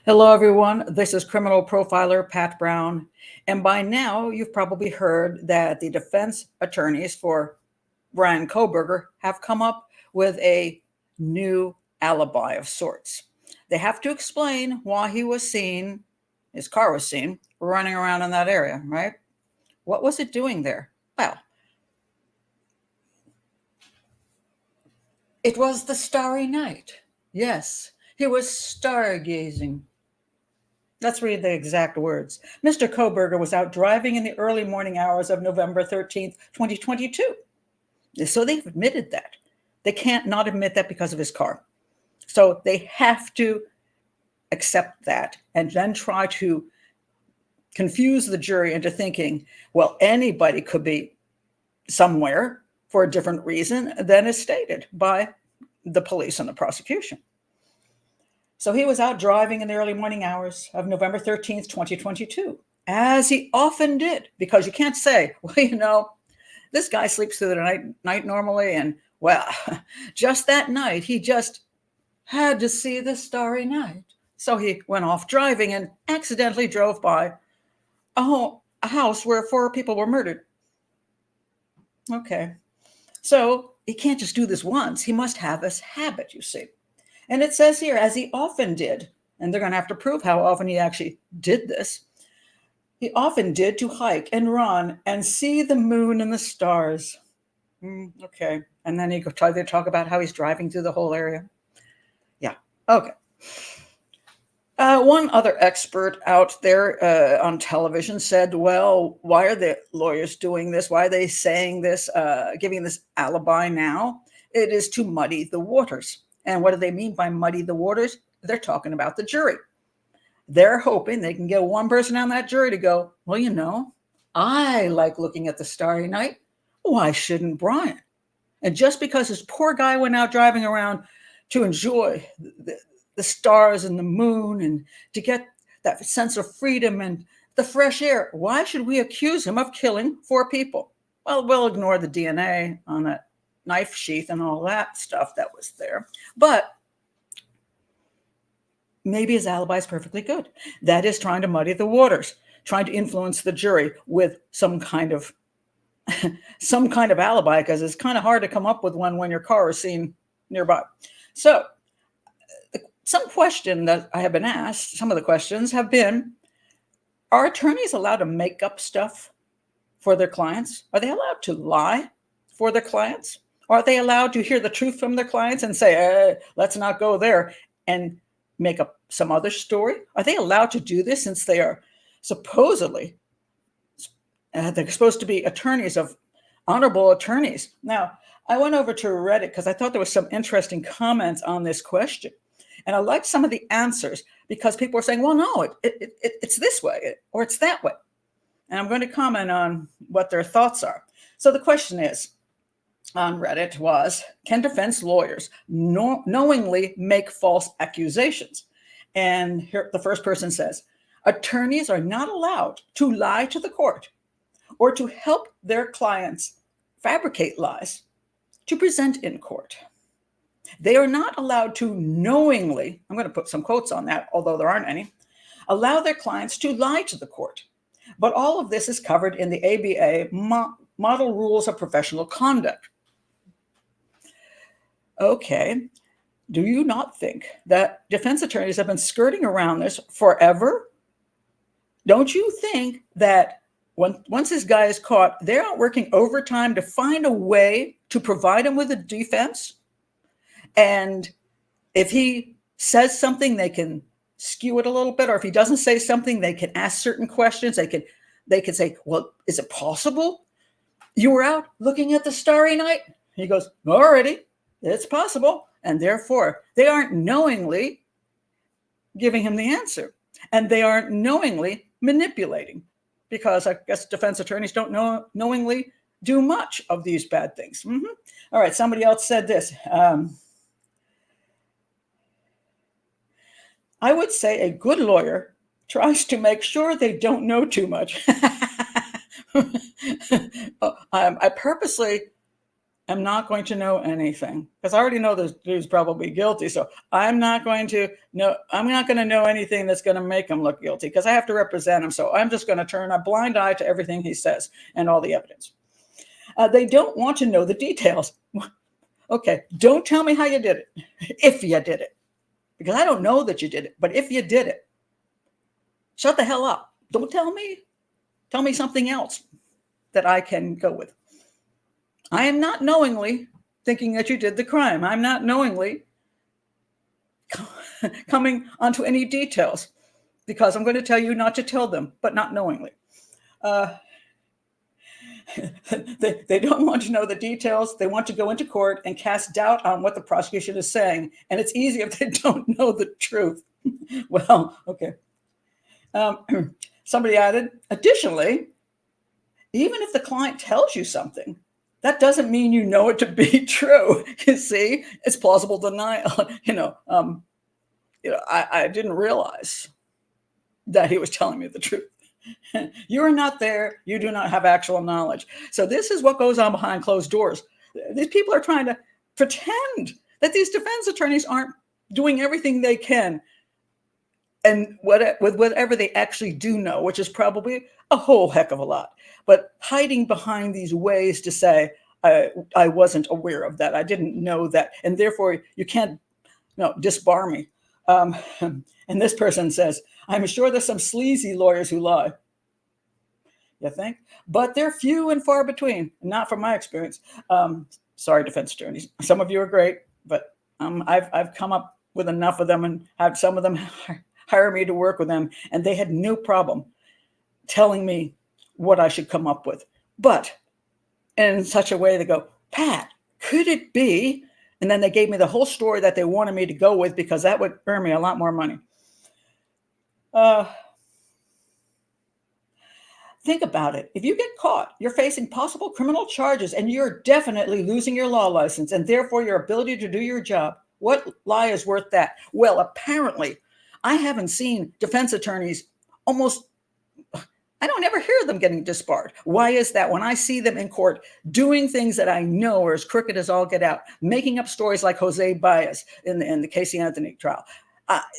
Hello, everyone. This is criminal profiler Pat Brown. And by now, you've probably heard that the defense attorneys for Brian Kohberger have come up with a new alibi of sorts. They have to explain why his car was seen, running around in that area, right? What was it doing there? Well, it was the starry night. Yes, he was stargazing. Let's read the exact words. Mr. Coburger was out driving in the early morning hours of November 13th, 2022. So they've admitted that. They can't not admit that because of his car. So they have to accept that and then try to confuse the jury into thinking, well, anybody could be somewhere for a different reason than is stated by the police and the prosecution. So he was out driving in the early morning hours of November 13th, 2022, as he often did, because you can't say, well, this guy sleeps through the night normally, and well, just that night, he just had to see the starry night. So he went off driving and accidentally drove by a house where 4 people were murdered. Okay. So he can't just do this once. He must have this habit, you see. And it says here, as he often did, and they're going to have to prove how often he actually did this. He often did to hike and run and see the moon and the stars. Okay. And then he tried to talk about how he's driving through the whole area. Yeah. Okay. One other expert out there on television said, well, why are the lawyers doing this? Why are they saying this, giving this alibi now? It is to muddy the waters. And what do they mean by muddy the waters? They're talking about the jury. They're hoping they can get one person on that jury to go, well, I like looking at the starry night. Why shouldn't Brian? And just because this poor guy went out driving around to enjoy the stars and the moon and to get that sense of freedom and the fresh air, why should we accuse him of killing 4 people? Well, we'll ignore the DNA on that knife sheath and all that stuff that was there. But maybe his alibi is perfectly good. That is trying to muddy the waters, trying to influence the jury with some kind of alibi, because it's kind of hard to come up with one when your car is seen nearby. So some question that I have been asked, some of the questions have been, are attorneys allowed to make up stuff for their clients? Are they allowed to lie for their clients? Are they allowed to hear the truth from their clients and say, let's not go there, and make up some other story? Are they allowed to do this since they are supposedly, they're supposed to be attorneys of honorable attorneys? Now, I went over to Reddit because I thought there was some interesting comments on this question. And I liked some of the answers because people were saying, well, no, it's this way or it's that way. And I'm going to comment on what their thoughts are. So the question is, on Reddit was, can defense lawyers knowingly make false accusations? And here the first person says, attorneys are not allowed to lie to the court or to help their clients fabricate lies to present in court. They are not allowed to knowingly, I'm going to put some quotes on that, although there aren't any, allow their clients to lie to the court. But all of this is covered in the ABA Model Rules of Professional Conduct. Okay, do you not think that defense attorneys have been skirting around this forever? Don't you think that once this guy is caught, they're out working overtime to find a way to provide him with a defense? And if he says something, they can skew it a little bit. Or if he doesn't say something, they can ask certain questions. They can say, well, is it possible you were out looking at the starry night? He goes, already. It's possible. And therefore, they aren't knowingly giving him the answer. And they aren't knowingly manipulating, because I guess defense attorneys don't knowingly do much of these bad things. All right, somebody else said this. I would say a good lawyer tries to make sure they don't know too much. I purposely am not going to know anything because I already know this dude's probably guilty. So I'm not going to know. I'm not going to know anything that's going to make him look guilty because I have to represent him. So I'm just going to turn a blind eye to everything he says and all the evidence. They don't want to know the details. Okay, don't tell me how you did it, if you did it, because I don't know that you did it. But if you did it, shut the hell up. Don't tell me. Tell me something else that I can go with. I am not knowingly thinking that you did the crime. I'm not knowingly coming onto any details because I'm going to tell you not to tell them, but not knowingly. They don't want to know the details. They want to go into court and cast doubt on what the prosecution is saying. And it's easy if they don't know the truth. Well, okay. Somebody added, additionally, even if the client tells you something, that doesn't mean you know it to be true. You see, it's plausible denial. I didn't realize that he was telling me the truth. You are not there. You do not have actual knowledge. So this is what goes on behind closed doors. These people are trying to pretend that these defense attorneys aren't doing everything they can and with whatever they actually do know, which is probably a whole heck of a lot. But hiding behind these ways to say, I wasn't aware of that. I didn't know that. And therefore, you can't disbar me. And this person says, I'm sure there's some sleazy lawyers who lie. You think? But they're few and far between, not from my experience. Sorry, defense attorneys. Some of you are great, but I've come up with enough of them and had some of them hire me to work with them, and they had no problem telling me what I should come up with. But in such a way they go, Pat, could it be? And then they gave me the whole story that they wanted me to go with because that would earn me a lot more money. Think about it. If you get caught, you're facing possible criminal charges and you're definitely losing your law license and therefore your ability to do your job. What lie is worth that? Well, apparently, I haven't seen defense attorneys I don't ever hear them getting disbarred. Why is that? When I see them in court doing things that I know are as crooked as all get out, making up stories like Jose Baez in the Casey Anthony trial,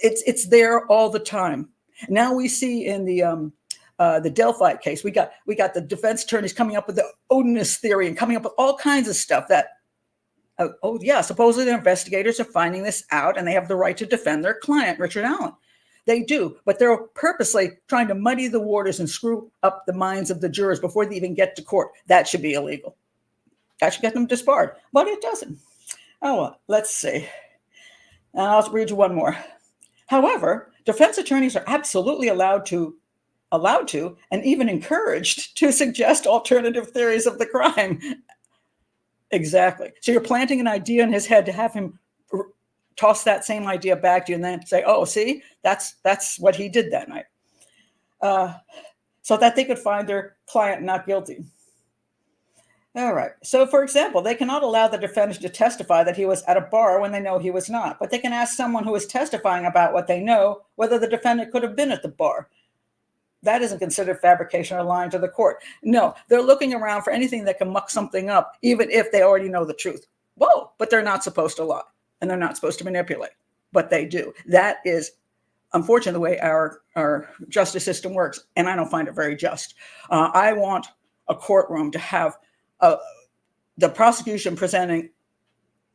it's there all the time. Now we see in the Delphi case, we got the defense attorneys coming up with the odinist theory and coming up with all kinds of stuff that, supposedly the investigators are finding this out and they have the right to defend their client, Richard Allen. They do, but they're purposely trying to muddy the waters and screw up the minds of the jurors before they even get to court. That should be illegal. That should get them disbarred, but it doesn't. Oh, well, let's see. I'll read you one more. However, defense attorneys are absolutely allowed to, and even encouraged to suggest alternative theories of the crime. Exactly. So you're planting an idea in his head to have him toss that same idea back to you and then say, oh, see, that's what he did that night. So that they could find their client not guilty. All right. So, for example, they cannot allow the defendant to testify that he was at a bar when they know he was not. But they can ask someone who is testifying about what they know whether the defendant could have been at the bar. That isn't considered fabrication or lying to the court. No, they're looking around for anything that can muck something up, even if they already know the truth. Whoa, but they're not supposed to lie. And they're not supposed to manipulate, but they do. That is, unfortunately, the way our justice system works, and I don't find it very just. I want a courtroom to have the prosecution presenting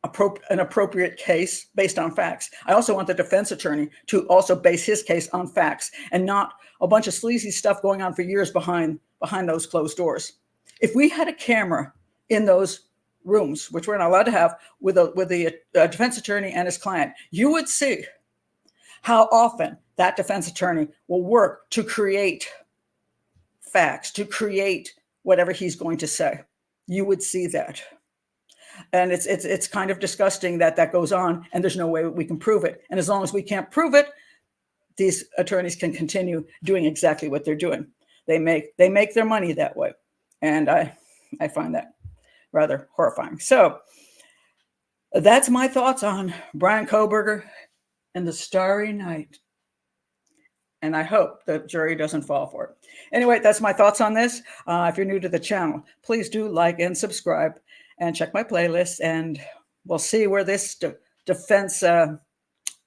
an appropriate case based on facts. I also want the defense attorney to also base his case on facts and not a bunch of sleazy stuff going on for years behind those closed doors. If we had a camera in those rooms, which we're not allowed to have, with the defense attorney and his client, you would see how often that defense attorney will work to create facts, to create whatever he's going to say. You would see that. And it's kind of disgusting that goes on, and there's no way we can prove it. And as long as we can't prove it, these attorneys can continue doing exactly what they're doing. They make their money that way. And I find that rather horrifying. So that's my thoughts on Brian Kohberger and the Starry Night. And I hope the jury doesn't fall for it. Anyway, that's my thoughts on this. If you're new to the channel, please do like and subscribe. and check my playlist, and we'll see where this defense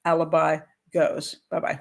alibi goes. Bye-bye.